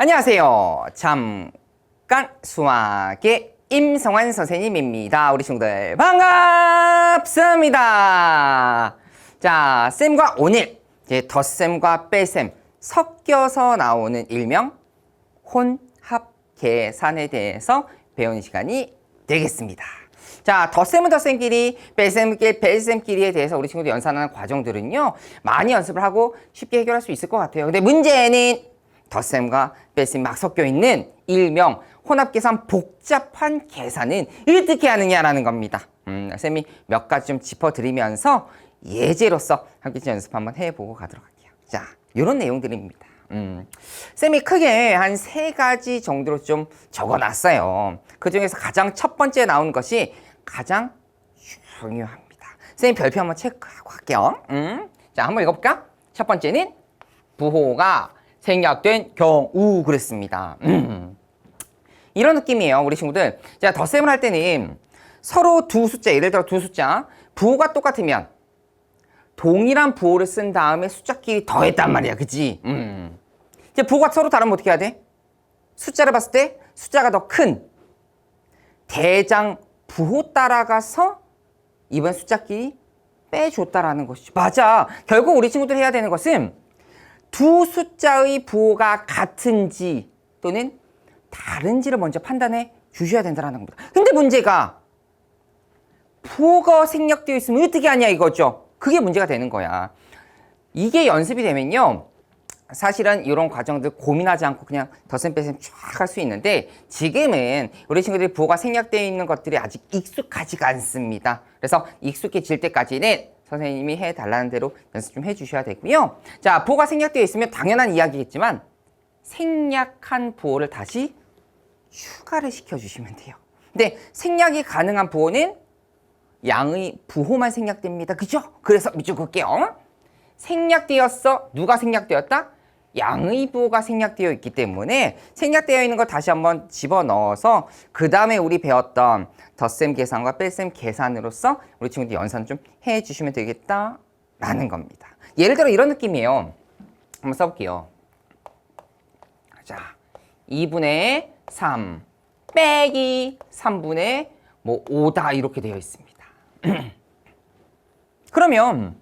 안녕하세요. 잠깐 수학의 임성환 선생님입니다. 우리 친구들 반갑습니다. 자, 쌤과 오늘 이제 덧셈과 뺄셈 섞여서 나오는 일명 혼합 계산에 대해서 배우는 시간이 되겠습니다. 자, 덧셈은 덧셈끼리, 뺄셈은 뺄셈끼리에 대해서 우리 친구들 연산하는 과정들은요, 많이 연습을 하고 쉽게 해결할 수 있을 것 같아요. 근데 문제는 덧셈과 뺄셈이 막 섞여 있는 일명 혼합계산 복잡한 계산은 어떻게 하느냐라는 겁니다. 쌤이 몇 가지 좀 짚어드리면서 예제로서 함께 연습 한번 해보고 가도록 할게요. 자, 이런 내용들입니다. 쌤이 크게 한 3가지 정도로 좀 적어놨어요. 그 중에서 가장 첫 번째 나온 것이 가장 중요합니다. 쌤이 별표 한번 체크하고 갈게요. 자, 한번 읽어볼까? 첫 번째는 부호가 생략된 경우 그랬습니다. 이런 느낌이에요, 우리 친구들. 자, 덧셈을 할 때는 서로 두 숫자, 예를 들어 두 숫자, 부호가 똑같으면 동일한 부호를 쓴 다음에 숫자끼리 더했단 말이야, 그치? 이제 부호가 서로 다르면 어떻게 해야 돼? 숫자를 봤을 때 숫자가 더 큰 대장 부호 따라가서 이번 숫자끼리 빼줬다라는 것이죠. 맞아. 결국 우리 친구들이 해야 되는 것은 두 숫자의 부호가 같은지 또는 다른지를 먼저 판단해 주셔야 된다는 겁니다. 근데 문제가 부호가 생략되어 있으면 어떻게 하냐 이거죠. 그게 문제가 되는 거야. 이게 연습이 되면요, 사실은 이런 과정들 고민하지 않고 그냥 덧셈 뺄셈 쫙 할 수 있는데, 지금은 우리 친구들이 부호가 생략되어 있는 것들이 아직 익숙하지가 않습니다. 그래서 익숙해질 때까지는 선생님이 해달라는 대로 연습 좀 해주셔야 되고요. 자, 부호가 생략되어 있으면 당연한 이야기겠지만 생략한 부호를 다시 추가를 시켜주시면 돼요. 근데 생략이 가능한 부호는 양의 부호만 생략됩니다. 그죠? 그래서 밑줄 그을게요. 생략되었어. 누가 생략되었다? 양의 부호가 생략되어 있기 때문에 생략되어 있는 거 다시 한번 집어넣어서 그 다음에 우리 배웠던 덧셈 계산과 뺄셈 계산으로서 우리 친구들 연산 좀 해주시면 되겠다라는 겁니다. 예를 들어 이런 느낌이에요. 한번 써볼게요. 자, 2분의 3 빼기 3분의 5다 이렇게 되어 있습니다. 그러면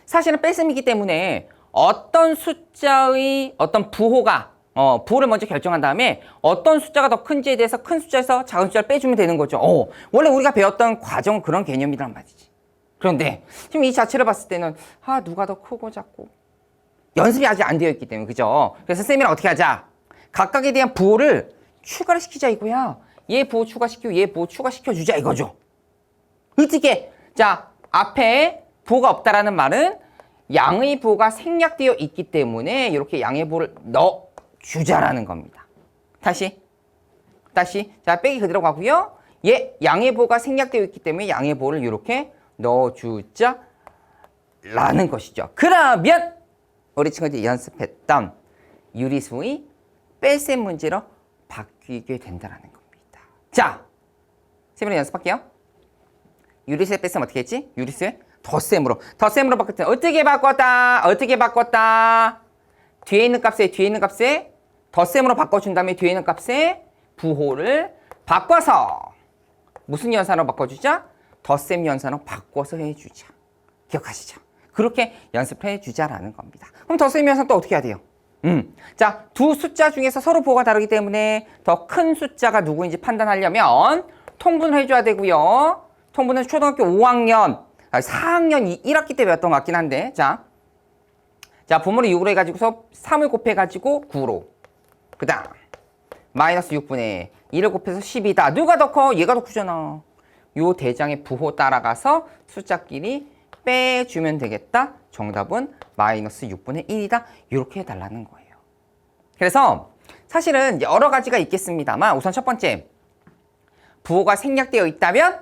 사실은 뺄셈이기 때문에 어떤 숫자의 어떤 부호가 부호를 먼저 결정한 다음에 어떤 숫자가 더 큰지에 대해서 큰 숫자에서 작은 숫자를 빼주면 되는 거죠. 원래 우리가 배웠던 과정은 그런 개념이란 말이지. 그런데 지금 이 자체를 봤을 때는 누가 더 크고 작고 연습이 아직 안 되어 있기 때문에, 그죠? 그래서 쌤이랑 어떻게 하자? 각각에 대한 부호를 추가를 시키자 이거야. 얘 부호 추가시키고 얘 부호 추가시켜주자 이거죠. 어떻게? 자, 앞에 부호가 없다라는 말은 양의 부호가 생략되어 있기 때문에 이렇게 양의 부호를 넣어주자라는 겁니다. 다시. 자, 빼기 그대로 가고요. 양의 부호가 생략되어 있기 때문에 양의 부호를 이렇게 넣어주자라는 것이죠. 그러면 우리 친구들이 연습했던 유리수의 뺄셈 문제로 바뀌게 된다는 겁니다. 자, 쌤이랑 연습할게요. 유리수의 뺄셈 어떻게 했지? 유리수의 덧셈으로 바꿨다. 어떻게 바꿨다? 뒤에 있는 값에 덧셈으로 바꿔준 다음에 뒤에 있는 값에 부호를 바꿔서 무슨 연산으로 바꿔주자? 덧셈 연산으로 바꿔서 해주자. 기억하시죠? 그렇게 연습을 해주자라는 겁니다. 그럼 덧셈 연산 또 어떻게 해야 돼요? 자, 두 숫자 중에서 서로 부호가 다르기 때문에 더 큰 숫자가 누구인지 판단하려면 통분을 해줘야 되고요. 통분은 초등학교 5학년 4학년 1학기 때 배웠던 것 같긴 한데, 자, 분모를 6으로 해가지고서 3을 곱해가지고 9로, 그 다음 마이너스 6분의 1을 곱해서 10이다. 누가 더 커? 얘가 더 크잖아. 요 대장의 부호 따라가서 숫자끼리 빼주면 되겠다. 정답은 마이너스 6분의 1이다. 이렇게 해달라는 거예요. 그래서 사실은 여러 가지가 있겠습니다만, 우선 첫 번째, 부호가 생략되어 있다면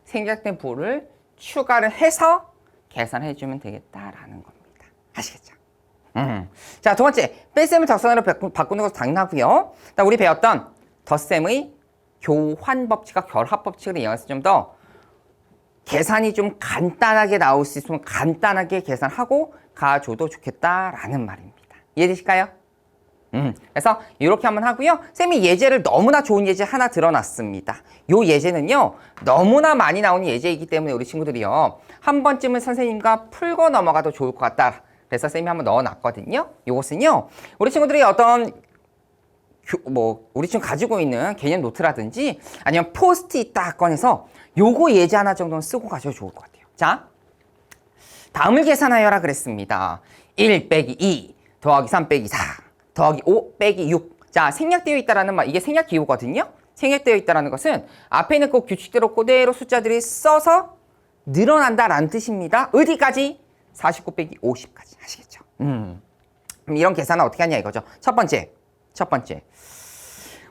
생략된 부호를 추가를 해서 계산해주면 되겠다라는 겁니다. 아시겠죠? 자, 두 번째, 뺄셈을 덧셈으로 바꾸는 것도 당연하고요. 우리 배웠던 덧셈의 교환 법칙과 결합 법칙을 이용해서 좀 더 계산이 좀 간단하게 나올 수 있으면 간단하게 계산하고 가줘도 좋겠다라는 말입니다. 이해되실까요? 그래서 이렇게 한번 하고요. 쌤이 예제를 너무나 좋은 예제 하나 들어놨습니다. 요 예제는요. 너무나 많이 나오는 예제이기 때문에 우리 친구들이요. 한 번쯤은 선생님과 풀고 넘어가도 좋을 것 같다. 그래서 쌤이 한번 넣어놨거든요. 요것은요. 우리 친구들이 어떤 우리 친구 가지고 있는 개념 노트라든지 아니면 포스트잇 딱 꺼내서 요거 예제 하나 정도는 쓰고 가셔도 좋을 것 같아요. 자, 다음을 계산하여라 그랬습니다. 1 빼기 2 더하기 3 빼기 4 더하기 5 빼기 6. 자, 생략되어 있다라는 말, 이게 생략 기호거든요. 생략되어 있다라는 것은 앞에 있는 그 규칙대로 그대로 숫자들이 써서 늘어난다라는 뜻입니다. 어디까지? 49 빼기 50까지 하시겠죠. 그럼 이런 계산은 어떻게 하냐 이거죠. 첫 번째.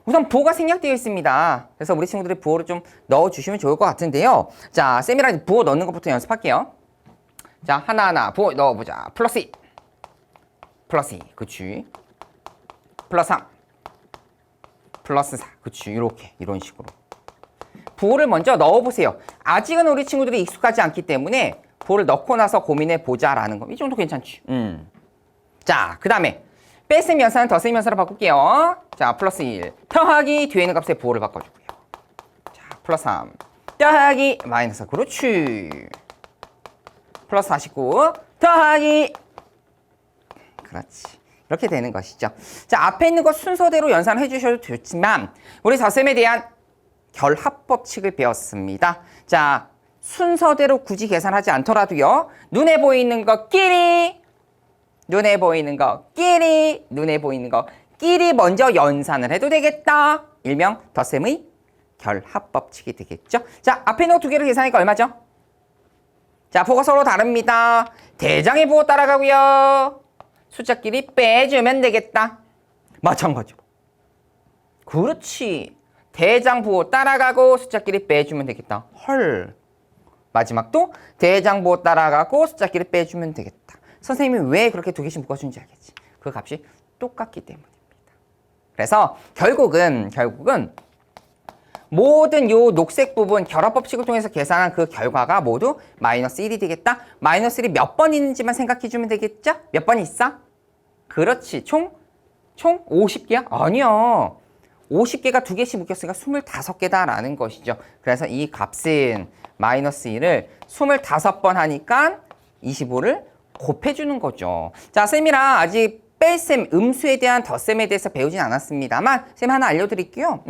우선 부호가 생략되어 있습니다. 그래서 우리 친구들이 부호를 좀 넣어주시면 좋을 것 같은데요. 자, 쌤이랑 부호 넣는 것부터 연습할게요. 자, 하나하나 부호 넣어보자. 플러스 2. 플러스 2. 그치. 플러스 3. 플러스 4. 그치. 이런 식으로. 부호를 먼저 넣어보세요. 아직은 우리 친구들이 익숙하지 않기 때문에 부호를 넣고 나서 고민해보자라는 거. 이 정도 괜찮지. 자, 그 다음에 뺄셈 연산은 덧셈 연산으로 바꿀게요. 자, 플러스 1. 더하기 뒤에 있는 값에 부호를 바꿔주고요. 자, 플러스 3. 더하기 마이너스 4. 그렇지. 플러스 49. 더하기. 그렇지. 이렇게 되는 것이죠. 자, 앞에 있는 것 순서대로 연산해 주셔도 좋지만 우리 덧셈에 대한 결합법칙을 배웠습니다. 자, 순서대로 굳이 계산하지 않더라도요. 눈에 보이는 것끼리 먼저 연산을 해도 되겠다. 일명 덧셈의 결합법칙이 되겠죠. 자, 앞에 있는 두 개를 계산하니까 얼마죠? 자, 부호가 서로 다릅니다. 대장의 부호 따라가고요. 숫자끼리 빼주면 되겠다. 마찬가지로. 그렇지. 대장 부호 따라가고 숫자끼리 빼주면 되겠다. 헐. 마지막도 대장 부호 따라가고 숫자끼리 빼주면 되겠다. 선생님이 왜 그렇게 두 개씩 묶어주는지 알겠지. 그 값이 똑같기 때문입니다. 그래서 결국은 모든 요 녹색 부분 결합법칙을 통해서 계산한 그 결과가 모두 마이너스 1이 되겠다. 마이너스 1이 몇 번 있는지만 생각해주면 되겠죠? 몇 번 있어? 그렇지. 총 50개야? 아니야. 50개가 두 개씩 묶였으니까 25개다라는 것이죠. 그래서 이 값은 마이너스 1을 25번 하니까 25를 곱해주는 거죠. 자, 쌤이랑 아직 뺄셈, 음수에 대한 덧셈에 대해서 배우진 않았습니다만 쌤 하나 알려드릴게요.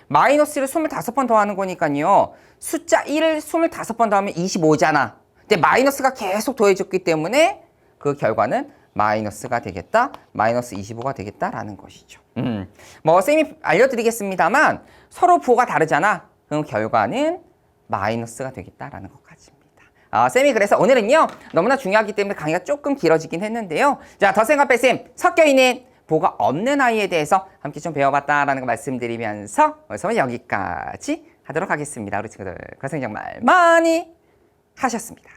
마이너스를 25번 더하는 거니까요. 숫자 1을 25번 더하면 25잖아. 근데 마이너스가 계속 더해졌기 때문에 그 결과는 마이너스가 되겠다. 마이너스 25가 되겠다라는 것이죠. 뭐 쌤이 알려드리겠습니다만 서로 부호가 다르잖아. 그럼 결과는 마이너스가 되겠다라는 것까지입니다. 쌤이 그래서 오늘은요. 너무나 중요하기 때문에 강의가 조금 길어지긴 했는데요. 자, 덧셈과 뺄셈 섞여있는 부호가 없는 아이에 대해서 함께 좀 배워봤다라는 거 말씀드리면서 오늘 여기까지 하도록 하겠습니다. 우리 친구들 고생 정말 많이 하셨습니다.